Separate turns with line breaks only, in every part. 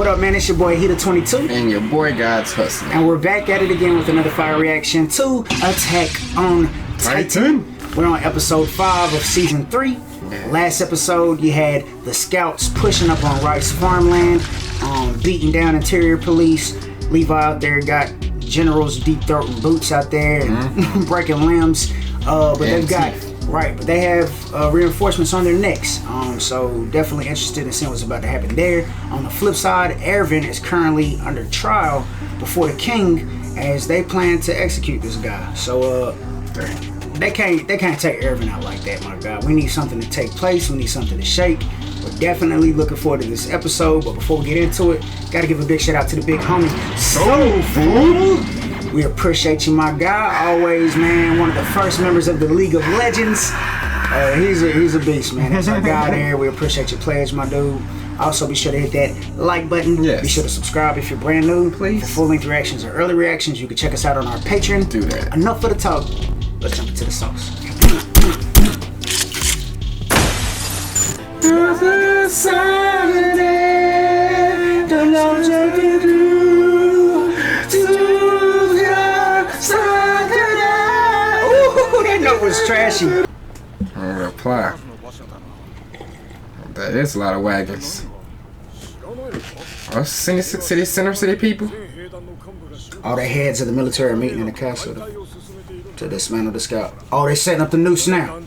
What up, man? It's your boy Heatah22.
And your boy God's Hustling.
And we're back at it again with another fire reaction to Attack on Titan. We're on episode 5 of season 3.
Yeah.
Last episode, you had the scouts pushing up on Rice farmland, beating down interior police. Levi out there got generals deep throating boots out there and breaking limbs. But they've got but they have reinforcements on their necks. So definitely interested in seeing what's about to happen there. On the flip side, Erwin is currently under trial before the king as they plan to execute this guy. So they can't take Erwin out like that, my God. We need something to take place. We need something to shake. We're definitely looking forward to this episode. But before we get into it, gotta give a big shout out to the big homie Soul Food. We appreciate you, my guy. Always, man. One of the first members of the League of Legends. He's a beast, man. That's our guy there. We appreciate your pledge, my dude. Also, be sure to hit that like button.
Yes.
Be sure to subscribe if you're brand new.
Please.
For full-length reactions or early reactions, you can check us out on our Patreon.
Do that.
Enough for the talk. Let's jump into the sauce. That note was trashy.
Reply. That is a lot of wagons. Oh, city center people.
All the heads of the military are meeting in the castle to dismantle the scout. Oh, they setting up the noose now.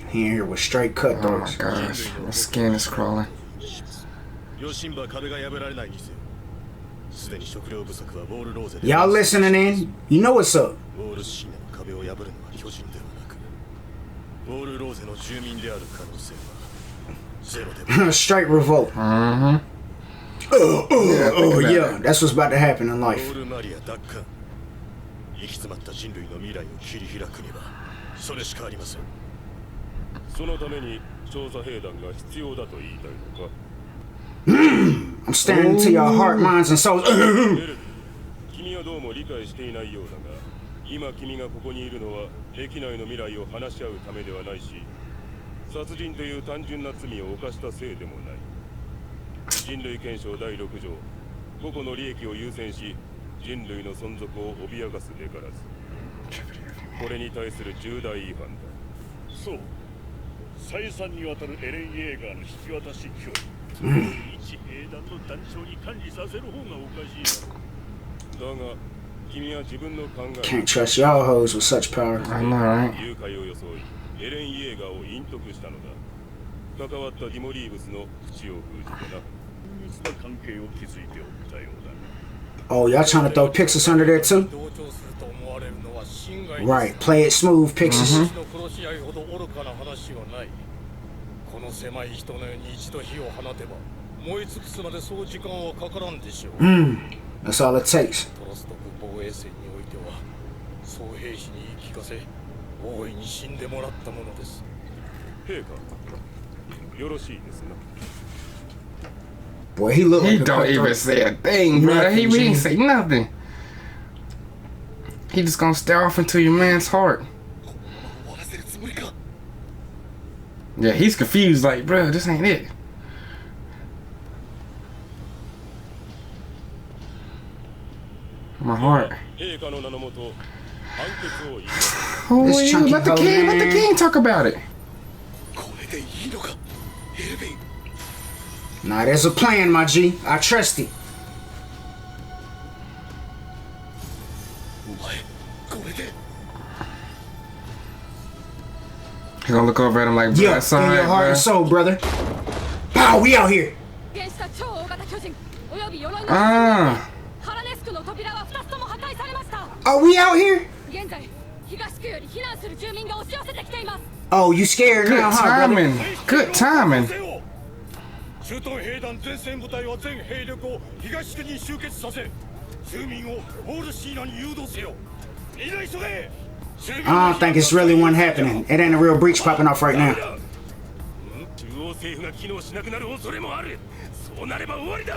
He in here with straight cutthroats.
Oh my gosh, my skin is crawling.
Y'all listening in? You know what's up. Straight revolt. Yeah, that's what's about to happen in life. I'm staring into your heart, minds, and souls. Can't trust y'all hoes with such power.
I know, right?
Oh, y'all trying to throw Pixis under there too? Right, play it smooth, Pixis. That's all it takes. Boy, he look like
he don't even say a thing, bro. He didn't say nothing. He just gonna stare off into your man's heart. Yeah, he's confused, like, bro, this ain't it. My heart. Oh,
This
yeah, let the king talk about it.
Nah, there's a plan, my G. I trust it.
He gonna look over at him like, bro, that's all
in
right,
your heart
bro.
and soul, brother. Pow, we out here. Are we out here? Oh, you scared
Good
now, huh,
timing.
brother?
Good timing.
I don't think it's really one happening. It ain't a real breach popping off right now.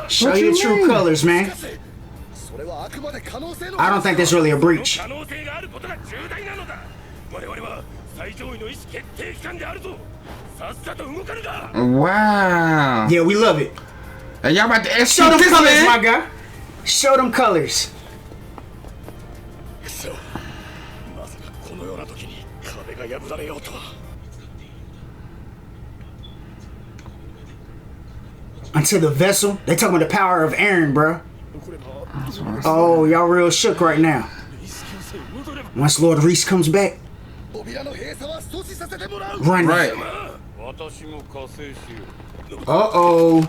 Show your true colors, man. I don't think there's really a breach.
Wow.
Yeah, we love it.
And y'all about to
Show them
execute this
colors, my
man.
guy. Show them colors. Until the vessel. They talking about the power of Eren, bro. Oh, y'all real shook right now. Once Lord Reese comes back, run.
Right.
Uh-oh.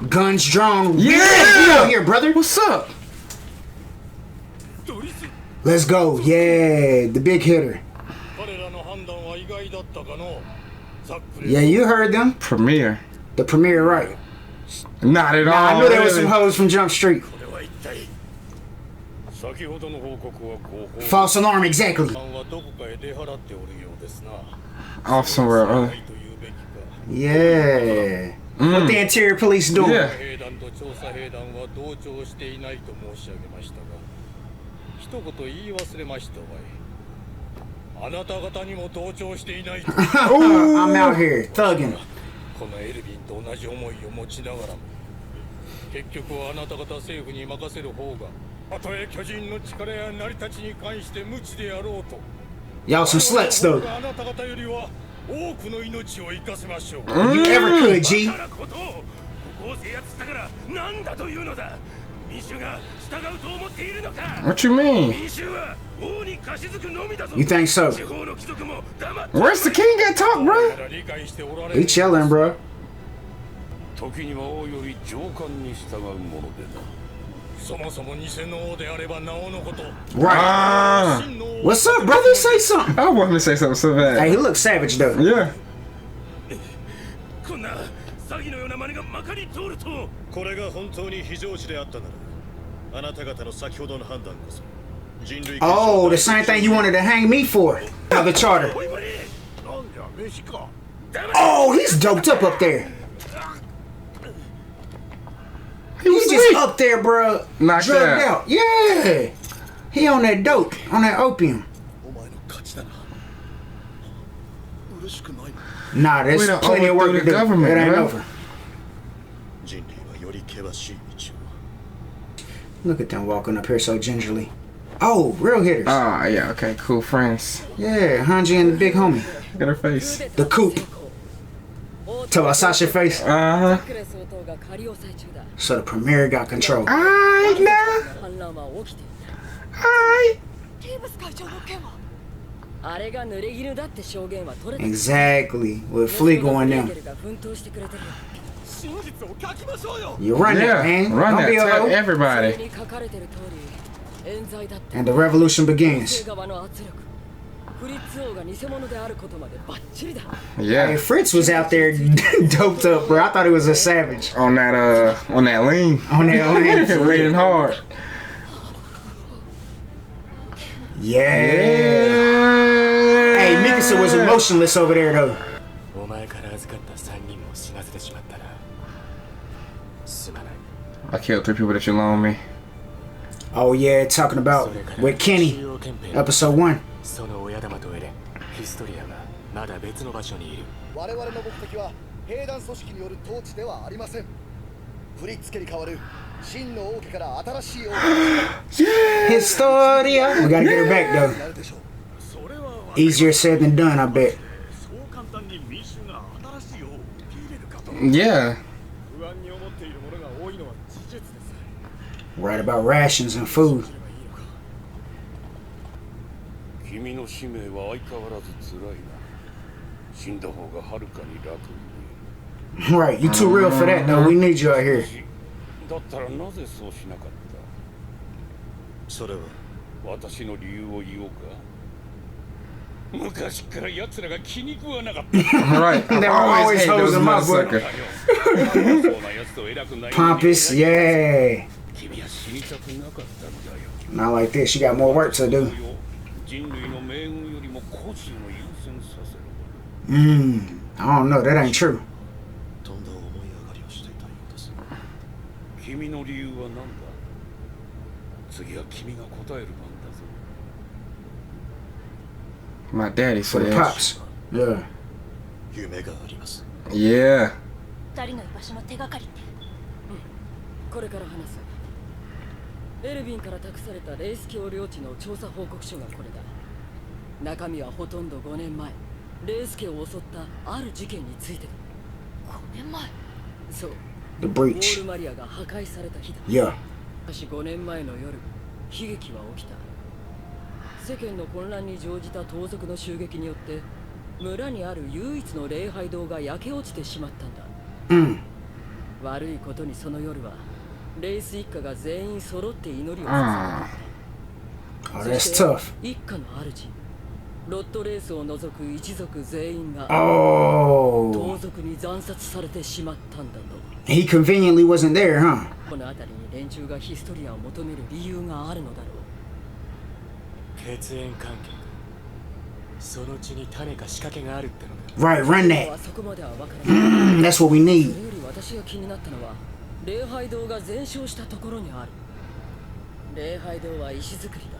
Guns drawn.
Yeah.
Get out here, brother.
What's up?
Let's go. Yeah, the big hitter. Yeah, you heard them.
Premiere.
The premiere, right.
Not at all.
I knew there was
really.
some hoes from Jump Street. False alarm, exactly.
Off somewhere or other.
Yeah. What the interior police doing?
Yeah.
I'm out here thugging.
このエルヴィンと同じ思いを持ちながらも結局はあなた方政府に任せる方がたとえ巨人の力や成り立ちに関して無知であろうと
Y'all some sluts though.
あなた方よりは多くの命を生かせましょう
You ever could, G.
だからことをここを制圧したからなんだというのだ民衆が従うと思っているのか
What you mean?
民衆は王に貸し付くのみだぞ
You think so?
地方の貴族も黙って
Where's the king at talk, bro?
理解しておられ
He
る
chilling, bro.
時には王より上官に従うものでなそもそも偽の王であればなおのこと
Right.
Ah.
What's up, brother? Say something.
I wanted to say something so
Hey,
bad.
he looks savage though.
Yeah.
こんな詐欺のような真似がまかり通るとこれが本当に非常時であったならあなた方の先ほどの判断こそ人類
Oh, the same thing you wanted to hang me for. Another charter.
おいまりなんじゃ飯か
Oh, he's doped up there.
He was
He's just
sweet.
up there, bro.
Knocked
Drugged
out.
out. Yeah. He on that dope, on that opium.
お前の勝ちだな嬉しくない
Nah, there's
We done
plenty of work
overthrew
to
the
do.
government,
It ain't
bro.
over.
人類はより険しい道を
Look at them walking up here so gingerly. Oh, real hitters.
Ah, yeah, okay, cool friends.
Yeah, Hanji and the big homie.
Look at her face.
The coop. Tell about Sasha's face.
Uh-huh.
So the premier got control.
Alright now. Alright.
Exactly. With Flea going down.
真実を書きましょうよ
You run
Yeah,
that, man.
run
Don't
that.
be a
Tell
hoe.
everybody.
And the revolution begins. Hey,
Yeah.
Fritz was out there doped up, bro. I thought he was a savage.
On that lean.
On that lean.
Raining hard.
Yeah.
Yeah.
Hey, Mikasa was emotionless over there, though.
お前から預かった3人も死なせてしまったらすまない
I killed 3 people that you loaned me.
Oh, yeah, talking about with Kenny, episode 1.
その親玉とエレンヒストリアはまだ別の場所にいる我々の目的は兵団組織による統治ではありません振り付けに変わる真の王家から新しい王家
Historia. We gotta get her back, though.
になるでしょうそれは
Easier said than done, I bet.
そう簡単に民衆が新しい王を受け入れるかと
Yeah.
不安に思っている者が多いのは事実です
Right about rations and food.
君の使命は相変わらず辛いな死んだ方がはるかに楽に
Right, you too real for that, though. We need you out here.
だったらなぜそうしなかったそれは私の理由を言おうか昔から奴らが気に食わなかった
Right. I
They're
always
always
hate those
hosing my boy.
motherfuckers.
そうな奴と偉くない
Pompous, yeah.
君は死にたくなかったんだよ
Not like this. She got more work to do.
人類の命運よりも個人を優先させる
I don't know. That ain't true.
とんだ思い上がりをしていたようです君の理由は何だ次は君が答える番だぞ
My daddy
for the
said.
pops. Yeah.
夢があります。
Yeah.
二人の居場所の手がかりって。
これから話す。エルヴィンから託されたレイス教領地の調査報告書がこれだ。中身はほとんど5年前、レイス家を襲ったある事件についてだ。
5年前。
そう。
The
ウォ
breach.
ールマリアが破壊された日だ。
Yeah.
しかし5年前の夜、悲劇は起きた。世間の混乱に乗じた盗賊の襲撃によって村にある唯一の礼拝堂が焼け落ちてしまったんだ。悪いことにその夜はレイス一家が全員揃って祈りを捧げた。
Oh, that's tough.
一家の主ロットレースを除く一族全員が盗賊に惨殺されてしまったんだと。
He conveniently wasn't there, huh?
この辺りに連中がヒストリアを求める理由があるのだろう。
血縁関係か。その地に種か仕掛けがあるってのか。
Right, run that.
そこまでは分からない。
That's what we need.
それより私が気になったのは礼拝堂が全焼したところにある。礼拝堂は石造りだ。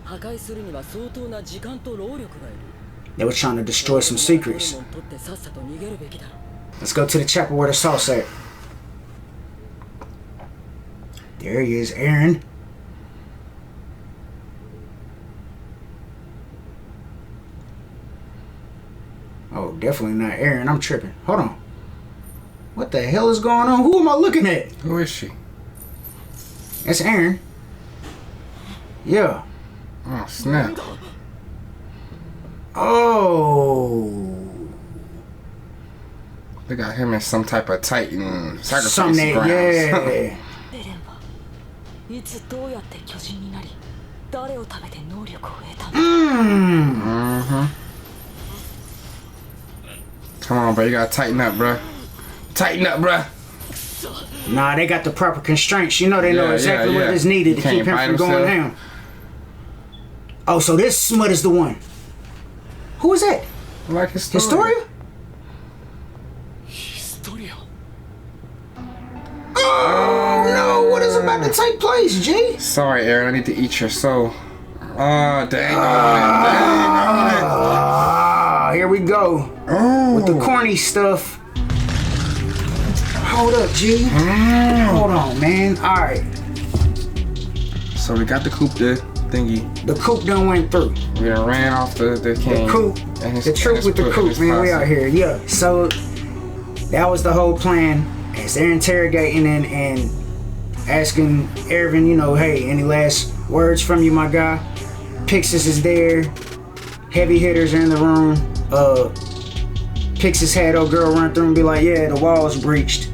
破壊するには相当な時間と労力がいる。
They were trying to destroy some secrets.
取ってさっさと逃げるべきだろう。
Let's go to the chapel where the sauce at. There he is, Eren. Oh, definitely not Eren. I'm tripping. Hold on. What the hell is going on? Who am I looking at?
Who is she?
That's Eren. Yeah.
Oh, snap.
Oh.
They got him in some type of Titan sacrifice
Something that,
grounds.
yeah.
エレンはいつどうやって巨人になり、誰を食べて能力を得たの？
Come on, bro. You gotta tighten up, bro. Tighten up, bro.
Nah, they got the proper constraints. You know they know exactly what is needed to keep him from going down. Oh, so this smut is the one. Who is that?
Like
Historia?
Historia?
Oh no, what is about to take place, G?
Sorry, Eren. I need to eat your soul. Oh, dang on it.
Here we go. With the corny stuff. Hold up, G. Hold on, man. Alright.
So we got the coop there. Thingy.
The coop done went through.
We done ran off the king.
The coop. The truth with the coop, man. We out here. Yeah. So that was the whole plan. As they're interrogating and asking Erwin, you know, hey, any last words from you, my guy? Pixis is there. Heavy hitters are in the room. Pixis had old girl run through and be like, yeah, the wall's breached.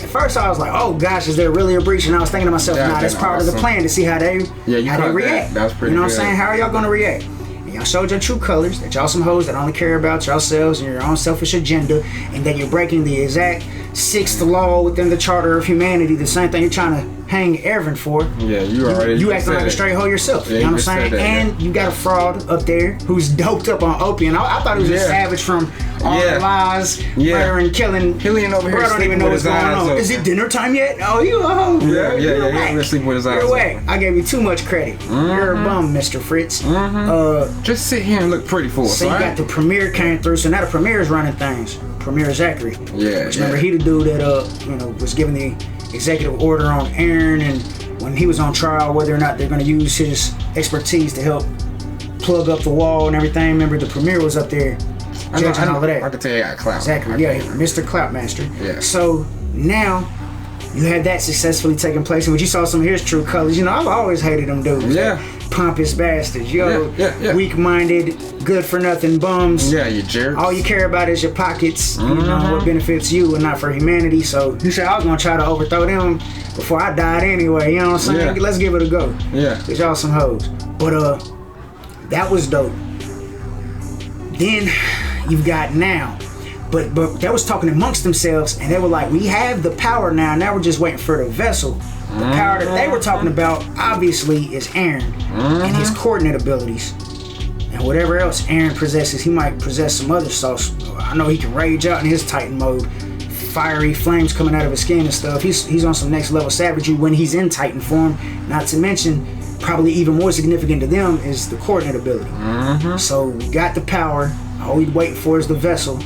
At first I was like, oh gosh, is there really a breach? And I was thinking to myself, nah, that's part of the plan to see how they react.
That was pretty
You know what
good.
I'm saying? How are y'all gonna react? And y'all showed your true colors, that y'all some hoes that only care about yourselves and your own selfish agenda, and that you're breaking the exact sixth law within the charter of humanity, the same thing you're trying to hang Erwin for.
Yeah, you
acting like a straight hoe yourself.
Yeah,
you know what I'm saying? And you got a fraud up there who's doped up on opium. I thought he was a savage from all the lies, murdering, killing.
Hillian over here.
Bro, I don't even know what's going on. Is it dinner time yet? Oh, you a hoe.
Yeah, you're sleeping with his eyes.
You're whack. I gave you too much credit. You're a bum, Mr. Fritz.
Just sit here and look pretty for us.
So you got the premiere came through. So now the premiere is running things. Premier Zachary.
Yeah.
Which remember he the dude that was given the executive order on Eren, and when he was on trial, whether or not they're going to use his expertise to help plug up the wall and everything. Remember the premier was up there judging all of that.
I can tell you got clout.
Zachary, yeah, Mr. Cloutmaster.
Yeah.
So now you had that successfully taking place, and when you saw some of his true colors, you know I've always hated them dudes.
Yeah.
Pompous bastards,
yeah.
Weak-minded, good-for-nothing bums.
Yeah, you jerks.
All you care about is your pockets, you know, what benefits you and not for humanity. So you said I was gonna try to overthrow them before I died anyway, you know what I'm saying?
Yeah.
Let's give it a go.
Yeah.
Cause y'all some hoes. But that was dope. Then you've got now. But they was talking amongst themselves and they were like, we have the power now we're just waiting for the vessel. The power that they were talking about obviously is Eren and his coordinate abilities. And whatever else Eren possesses, he might possess some other sauce. I know he can rage out in his Titan mode. Fiery flames coming out of his skin and stuff. He's on some next level savagery when he's in Titan form. Not to mention probably even more significant to them is the coordinate ability. So we got the power. All we waiting for is the vessel.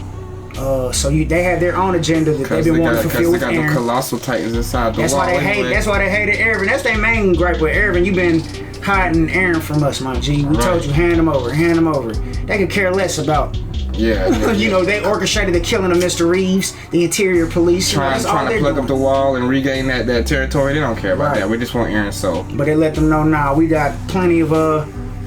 So they have their own agenda that they've been wanting to fulfill with
Because they got
Eren.
the colossal titans inside the
That's
wall.
why they hate. That's why they hated Erwin. That's their main gripe with Erwin. You've been hiding Eren from us, my G. We told you hand him over, hand him over. They could care less about.
Yeah.
You know, they orchestrated the killing of Mr. Reeves, the interior police.
Trying to plug up the wall and regain that territory. They don't care about that. We just want Eren's soul.
But they let them know, nah, we got plenty of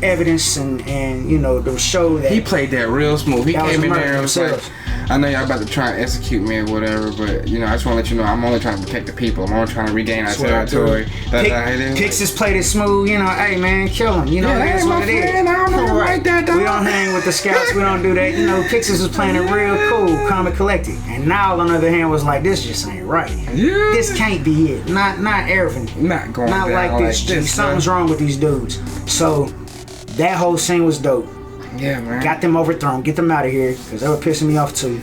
evidence and you know, to show that
he played that real smooth. He came in there and was like,
themselves.
I know y'all about to try and execute me or whatever, but you know, I just want to let you know I'm only trying to protect the people. I'm only trying to regain our territory. That's how it is.
Pixis played it smooth, you know, hey man, kill him. You know,
Yeah,
that's
my
what it is.
friend, I don't know like that, dog.
We don't hang with the scouts, we don't do that. You know, Pixis was playing it real cool, calm and collected. And Niall, on the other hand, was like, this just ain't right.
Yeah.
This can't be it. Not Erwin.
Not going
Not
down
like this. G. Something's wrong with these dudes. So that whole scene was dope.
Yeah, man.
Got them overthrown. Get them out of here, because they were pissing me off too.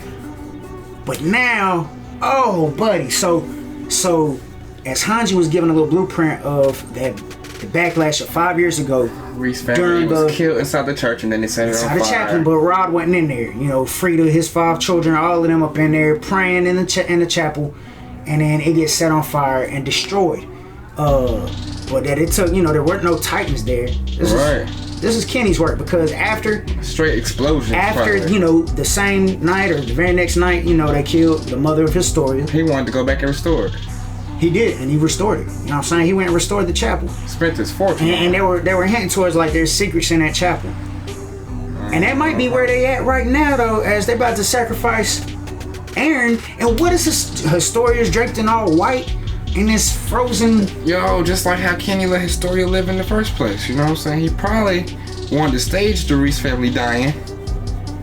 But now, oh buddy, so as Hanji was given a little blueprint of the backlash of 5 years ago,
Reese family was killed inside the church and then they set it on fire.
the chapel, but Rod wasn't in there. You know, Frida, his 5 children, all of them up in there praying in the chapel, and then it gets set on fire and destroyed. But that it took, you know, there weren't no Titans there. This is Kenny's work, because after
straight explosion.
You know, the same night or the very next night, you know, they killed the mother of Historia.
He wanted to go back and restore it.
He did, and he restored it. You know what I'm saying? He went and restored the chapel.
Spent his fortune.
And they were hinting towards like there's secrets in that chapel. And that might be where they at right now though, as they about to sacrifice Eren. And what is Historia's draped in all white in this frozen...
Yo, just like how Kenny let Historia live in the first place, you know what I'm saying? He probably wanted to stage the Reese family dying.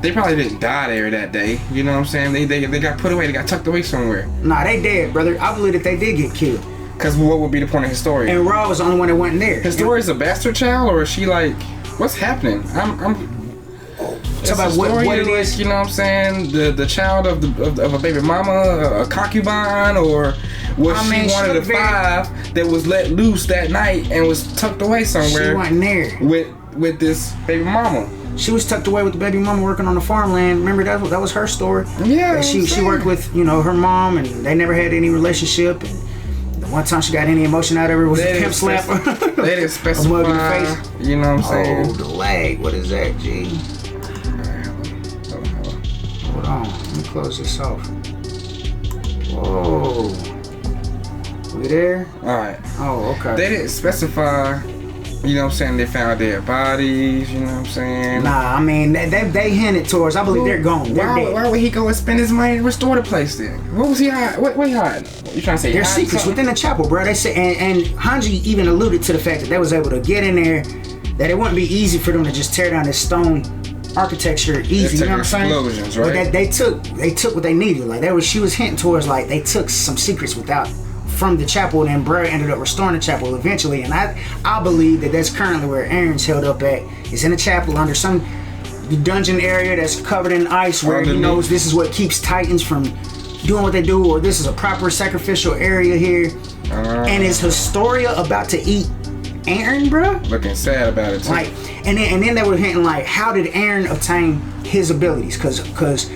They probably didn't die there that day, you know what I'm saying? They got put away, they got tucked away somewhere.
Nah, they dead, brother. I believe that they did get killed.
Cause what would be the point of Historia?
And Raw was the only one that went in there.
Historia's a bastard child, or is she like, what's happening?
Talk about what it is.
You know what I'm saying? The child of a baby mama, a concubine, or was she one of the 5 that was let loose that night and was tucked away somewhere?
She wasn't there
with this baby mama.
She was tucked away with the baby mama working on the farmland. Remember that was her story.
Yeah,
she worked with, you know, her mom, and they never had any relationship. And the one time she got any emotion out of her was a pimp slap.
They didn't specify.
Face.
You know what I'm saying?
Oh, the lag. What is that, G? Hold on. Let me close this off. Whoa. We there?
Alright.
Oh, okay.
They didn't specify, you know what I'm saying, they found their bodies, you know what I'm saying?
Nah, I mean, they hinted towards, I believe they're gone. They're dead.
Why would he go and spend his money to restore the place then? What was he hiding? What he hiding? You trying to say
there's secrets within the chapel, bro. They say, and Hanji even alluded to the fact that they was able to get in there, that it wouldn't be easy for them to just tear down this stone architecture easy, you know what I'm saying?
Explosions, right?
But that they took what they needed. Like she was hinting towards like they took some secrets from the chapel, and then Brad ended up restoring the chapel eventually. And I believe that that's currently where Eren's held up at. Is in the chapel under some dungeon area that's covered in ice, where he knows this is what keeps Titans from doing what they do, or this is a proper sacrificial area here. And is Historia about to eat Eren, bro?
Looking sad about it too.
Like, and then they were hinting like, how did Eren obtain his abilities? Cause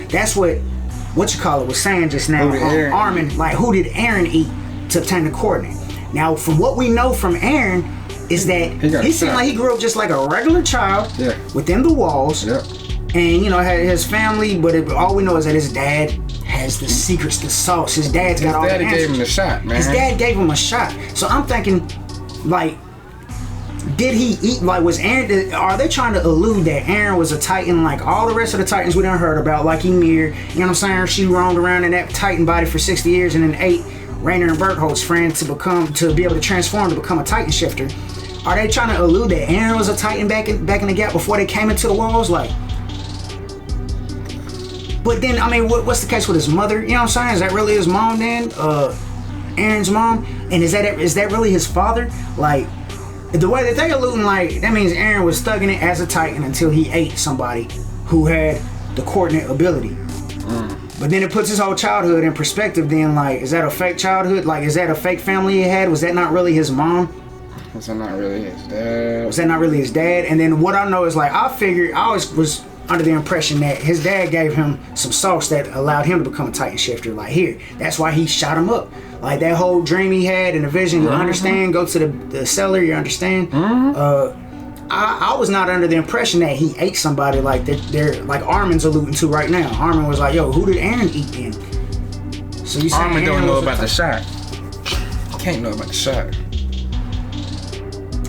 that's what you call it was saying just now. Armin, like, who did Eren eat to obtain the coordinate? Now, from what we know from Eren, is that he seemed like he grew up just like a regular child within the walls.
Yep.
And you know, had his family, but all we know is that his dad has the secrets, the sauce. His dad's got all the answers.
His dad gave him a shot, man.
His dad gave him a shot. So I'm thinking, like, did he eat, like, was Eren, are they trying to allude that Eren was a Titan like all the rest of the Titans we done heard about, like Ymir, you know what I'm saying? She roamed around in that Titan body for 60 years and then ate Rainer and Berthold's friend to be able to transform to become a Titan shifter. Are they trying to allude that Eren was a Titan back in the gap before they came into the walls? Like, but then, I mean, what's the case with his mother? You know what I'm saying? Is that really his mom then? Eren's mom? And is that really his father? Like, the way that they alluding, like, that means Eren was thugging it as a Titan until he ate somebody who had the coordinate ability. But then it puts his whole childhood in perspective then, like, is that a fake childhood? Like, is that a fake family he had? Was that not really his mom?
Was that not really his dad?
Was that not really his dad? And then what I know is like I always was under the impression that his dad gave him some sauce that allowed him to become a Titan shifter. Like here, that's why he shot him up. Like that whole dream he had and the vision, you understand. Go to the cellar, you understand. I was not under the impression that he ate somebody like they're like Armin's alluding to right now. Armin was like, yo, who did Eren eat then? So you
Armin don't know about the shot. Can't know about the shot.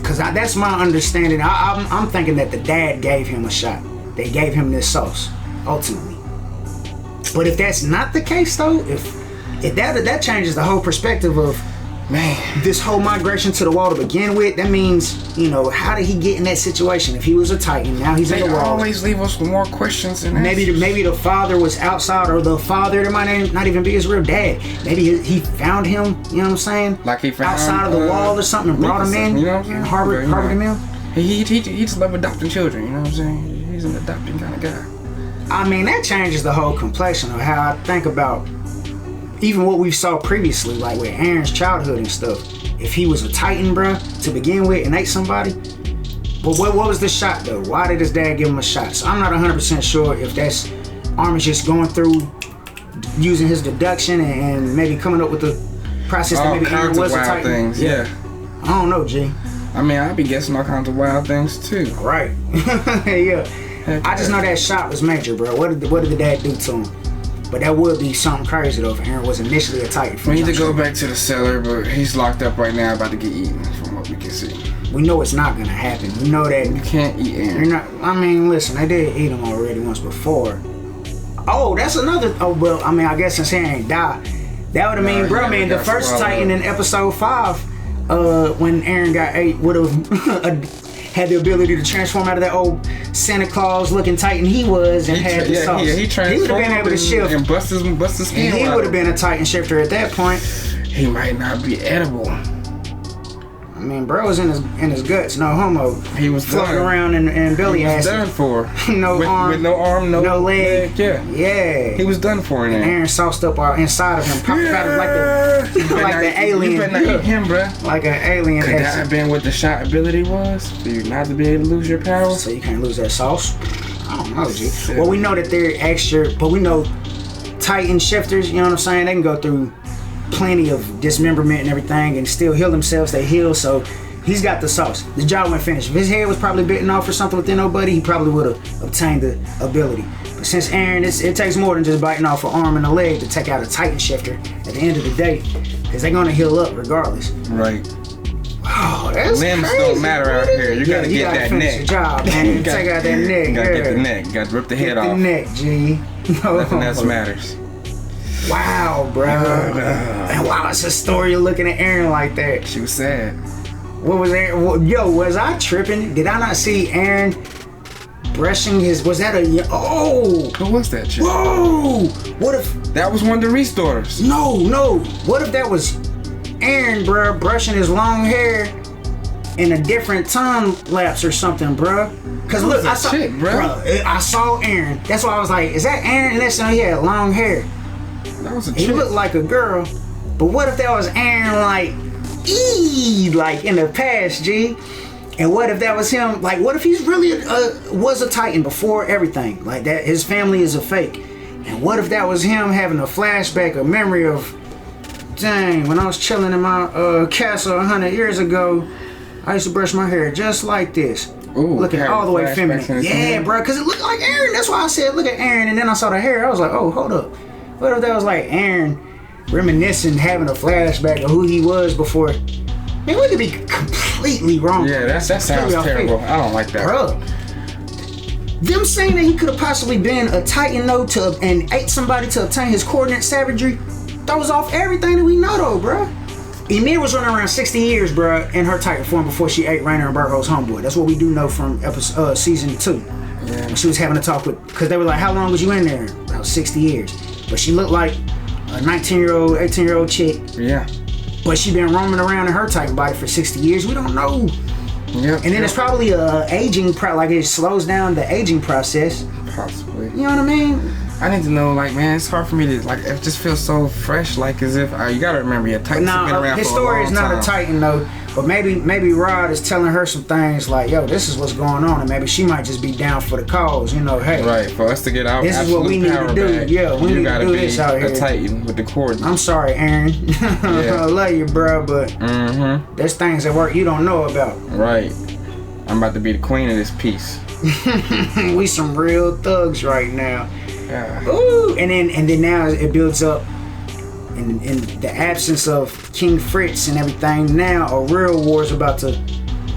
Cause that's my understanding. I'm thinking that the dad gave him a shot. They gave him this sauce, ultimately. But if that's not the case though, if that changes the whole perspective of this whole migration to the wall to begin with, that means, you know, how did he get in that situation? If he was a Titan, now he's in the wall.
They always leave us with more questions than
maybe the father was outside, or the father, that might not even be his real dad. Maybe he found him, you know what I'm saying?
Like he found
outside of the wall or something and brought him in,
you know what I'm saying?
And harbored him in.
He just love adopting children, you know what I'm saying? He's an adopting kind of guy.
I mean, that changes the whole complexion of how I think about even what we saw previously, like with Eren's childhood and stuff. If he was a Titan, bruh, to begin with, and ate somebody. But what was the shot, though? Why did his dad give him a shot? So I'm not 100% sure if that's Armin's just going through, using his deduction and maybe coming up with the process that maybe Eren was a Titan.
Things, yeah.
I don't know, G.
I mean, I'd be guessing all kinds of wild things, too.
Right. Yeah. I just know that shot was major, bro. What did the dad do to him? But that would be something crazy though if Eren was initially a Titan.
We need to go back to the cellar, but he's locked up right now, about to get eaten, from what we can see.
We know it's not gonna happen. We know that
you can't eat Eren.
You're not. I mean, listen, they did eat him already once before. Oh, that's another. Oh well, I mean, I guess since Eren died, that would have mean, bro, man, the first Titan in episode 5, when Eren got ate, would have had the ability to transform out of that old Santa Claus looking Titan he was, and had the sauce.
He
would have been able to shift
and bust his skin.
And he would have been a Titan shifter at that point.
He might not be edible.
I mean, bro was in his guts, no homo.
He was
floating around in belly ass.
He was done for.
No arm,
with no arm, no
leg.
Yeah. He was done for in there.
And Eren sauced up inside of him, popped out of like the alien.
You better not eat him, bro.
Like an alien.
Could that have been what the shot ability was? For you not to be able to lose your power?
So you can't lose that sauce? I don't know, G. Well, we know that they're extra, but we know Titan shifters, you know what I'm saying? They can go through plenty of dismemberment and everything and still heal themselves. They heal, so he's got the sauce. The job went finished. If his head was probably bitten off or something within nobody, he probably would have obtained the ability. But since Eren, it takes more than just biting off an arm and a leg to take out a Titan shifter at the end of the day, because they're gonna heal up regardless.
Right.
Oh, that's
limbs
crazy,
don't matter out here. You gotta get that
finish
neck.
The job, man. You take out that neck.
You gotta get the neck. You gotta rip the head off.
The neck, G.
Nothing else matters.
Wow, bro. And wow, it's Historia looking at Eren like that.
She was sad.
What was Eren? Yo, was I tripping? Did I not see Eren brushing his? Was that a? Oh!
Who was that chick?
Whoa! What if
that was one of the Reese daughters?
No. What if that was Eren, bro, brushing his long hair in a different time lapse or something, bro? Cause look, I saw Eren. That's why I was like, is that Eren? And that's when he had long hair.
That was a
He
chick.
looked like a girl, but what if that was Eren, like in the past, G? And what if that was him? Like, what if he's really was a Titan before everything? Like that, his family is a fake. And what if that was him having a flashback, a memory of, dang, when I was chilling in my castle 100 years ago, I used to brush my hair just like this.
Ooh,
looking all the way feminine. Yeah, bro, because it looked like Eren. That's why I said, look at Eren. And then I saw the hair. I was like, oh, hold up. What if that was like Eren reminiscing, having a flashback of who he was before? Man, we could be completely wrong.
Yeah, that sounds terrible. I don't like that.
Bro, them saying that he could have possibly been a Titan though and ate somebody to obtain his coordinate savagery throws off everything that we know though, bro. Ymir was running around 60 years, bro, in her Titan form before she ate Rainer and Berthold's homeboy. That's what we do know from season 2.
Yeah.
When she was having a talk with, because they were like, how long was you in there? About 60 years. But she looked like a 19-year-old, 18-year-old chick.
Yeah.
But she been roaming around in her Titan body for 60 years. We don't know.
Yep.
And then it's probably a aging, like it slows down the aging process.
Possibly.
You know what I mean?
I need to know, like, man, it's hard for me to, like, it just feels so fresh, like, as if, you gotta remember, your Titans have been around for a long time.
His story is not a Titan, though, but maybe Rod is telling her some things, like, yo, this is what's going on, and maybe she might just be down for the cause, you know, hey.
Right, for us to get our
this is what we need to do,
back,
yeah, we need to do this out here.
a Titan with the coordinates.
I'm sorry, Eren. I love you, bro, but there's things at work you don't know about.
Right. I'm about to be the queen of this piece.
We some real thugs right now.
Yeah.
Ooh, and then now it builds up in the absence of King Fritz and everything. Now a real war is about to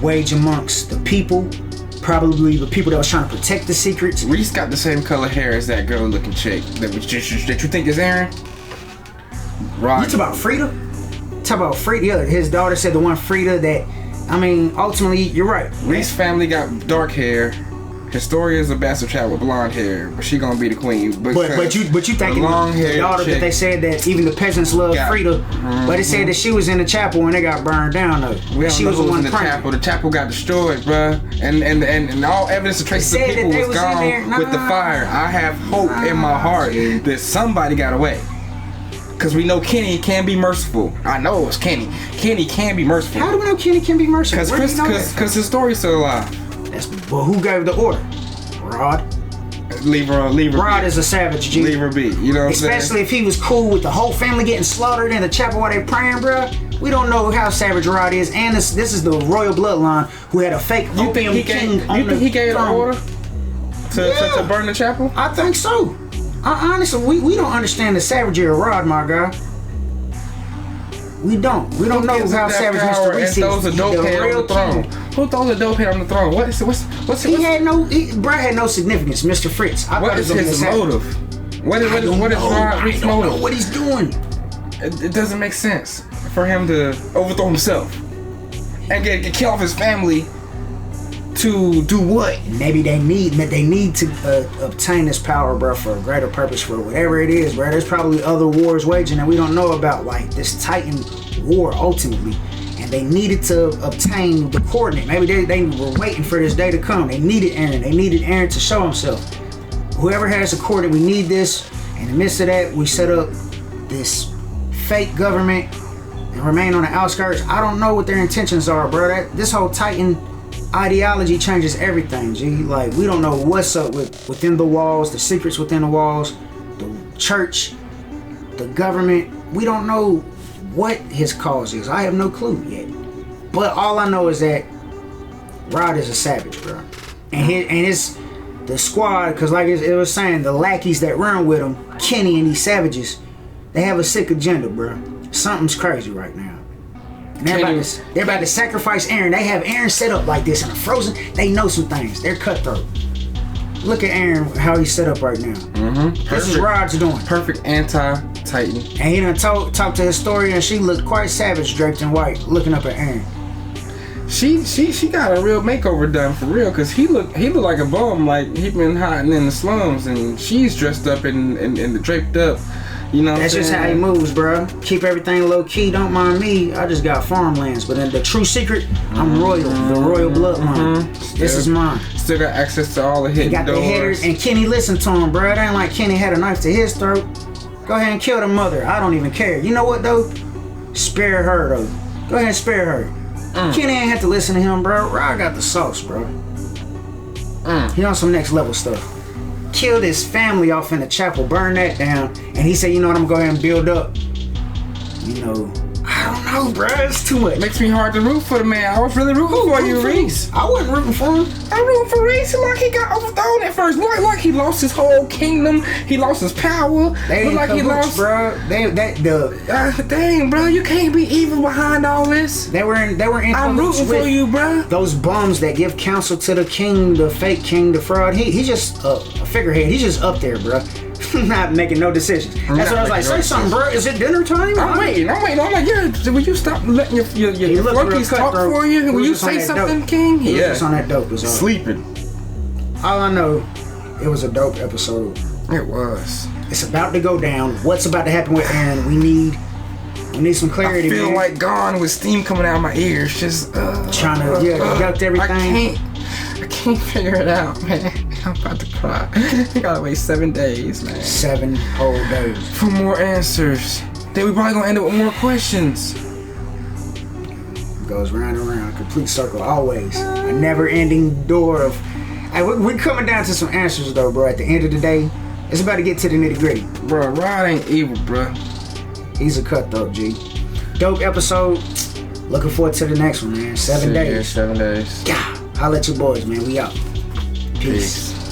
wage amongst the people, probably the people that was trying to protect the secrets.
Reese got the same color hair as that girl-looking chick that you think is Eren. Rod.
You talk about Frida? Talk about Frida. Yeah, his daughter said the one Frida that. I mean, ultimately, you're right.
Reese family got dark hair. Historia is a bastard child with blonde hair, but she gonna be the queen.
But you thinking the daughter that they said that even the peasants love Frida, but it said that she was in the chapel when they got burned down though.
She was the one in the chapel. The chapel got destroyed, bruh, and all evidence of traces of people was gone with the fire. I have hope in my heart that somebody got away. Because we know Kenny can be merciful. I know it's Kenny. Kenny can be merciful.
How do we know Kenny can be merciful?
Because his story's still alive.
Well, who gave the order? Rod.
Leave her
Rod
be.
Is a savage, G.
Leave her be. You know what I'm saying?
Especially if he was cool with the whole family getting slaughtered in the chapel while they praying, bro. We don't know how savage Rod is. And this is the royal bloodline who had a fake opium king on the throne.
You think he gave the order to burn the chapel?
I think so. Honestly, we don't understand the savagery of Rod, my guy. We don't know how savage Mr. Reese is.
Who throws a dope head on the throne? Who throws a dope head on the throne?
Brad had no significance, Mr. Fritz.
What is his motive? What is Rod Reese's motive? I don't know
what he's doing.
It doesn't make sense for him to overthrow himself and kill off his family. To do what?
Maybe they need to obtain this power, bro, for a greater purpose, for whatever it is, bro. There's probably other wars waging that we don't know about, like this Titan war ultimately. And they needed to obtain the coordinate. Maybe they were waiting for this day to come. They needed Eren. They needed Eren to show himself. Whoever has the coordinate, we need this. In the midst of that, we set up this fake government and remain on the outskirts. I don't know what their intentions are, bro. This whole Titan ideology changes everything, G. Like, we don't know what's up within the walls, the secrets within the walls, the church, the government. We don't know what his cause is. I have no clue yet. But all I know is that Rod is a savage, bro. And the squad, because like it was saying, the lackeys that run with him, Kenny and these savages, they have a sick agenda, bro. Something's crazy right now. And they're about to sacrifice Eren. They have Eren set up like this in a frozen. They know some things. They're cutthroat. Look at Eren, how he's set up right now. This is Rod's doing.
Perfect anti-Titan.
And he done talked to Historia, and she looked quite savage, draped in white, looking up at Eren.
She got a real makeover done for real, cause he looked like a bum, like he been hiding in the slums, and she's dressed up in the draped up. You know,
that's just how he moves, bro. Keep everything low key. Don't mind me. I just got farmlands, but in the true secret, I'm royal. The royal bloodline. This is mine.
Still got access to all the hidden doors.
Got the hitters, and Kenny listened to him, bro. It ain't like Kenny had a knife to his throat. Go ahead and kill the mother. I don't even care. You know what though? Spare her though. Go ahead and spare her. Kenny ain't have to listen to him, bro. Rod got the sauce, bro. He on some next level stuff. Killed his family off in the chapel, burn that down, and he said, you know what, I'm gonna go ahead and build up. You know, I don't know, bro. It's too much.
Makes me hard to root for the man. I was really rooting for you, Reese.
I wasn't rooting for him.
I'm rooting for Reese. Like he got overthrown at first. Like he lost his whole kingdom. He lost his power.
They ain't like he lost, bro.
Dang, bro, you can't be evil behind all this.
They were in.
I'm rooting for you, bro.
Those bums that give counsel to the king, the fake king, the fraud. He's just a figurehead. He's just up there, bro. Not making no decisions. That's what I was like. Say something, bro. Is it dinner time?
I'm waiting. I'm like, yeah. Will you stop letting your flunkies talk for you? Will you say something, King?
He was just on that dope. Was all.
Sleeping.
All I know, it was a dope episode.
It was.
It's about to go down. What's about to happen with Eren? We need some clarity.
I feel like gone with steam coming out of my ears. Just
trying to deduct everything.
I can't figure it out, man. I'm about to cry. We gotta wait 7 days, man.
7 whole days.
For more answers. Then we probably gonna end up with more questions.
Goes round and round, complete circle, always. A never-ending door of... Hey, we're coming down to some answers, though, bro. At the end of the day, it's about to get to the nitty-gritty.
Bro, Rod ain't evil, bro.
He's a cutthroat, G. Dope episode. Looking forward to the next one, man. 7 days.
Yeah, 7 days.
Yeah. Holla at your boys, man. We out. Peace.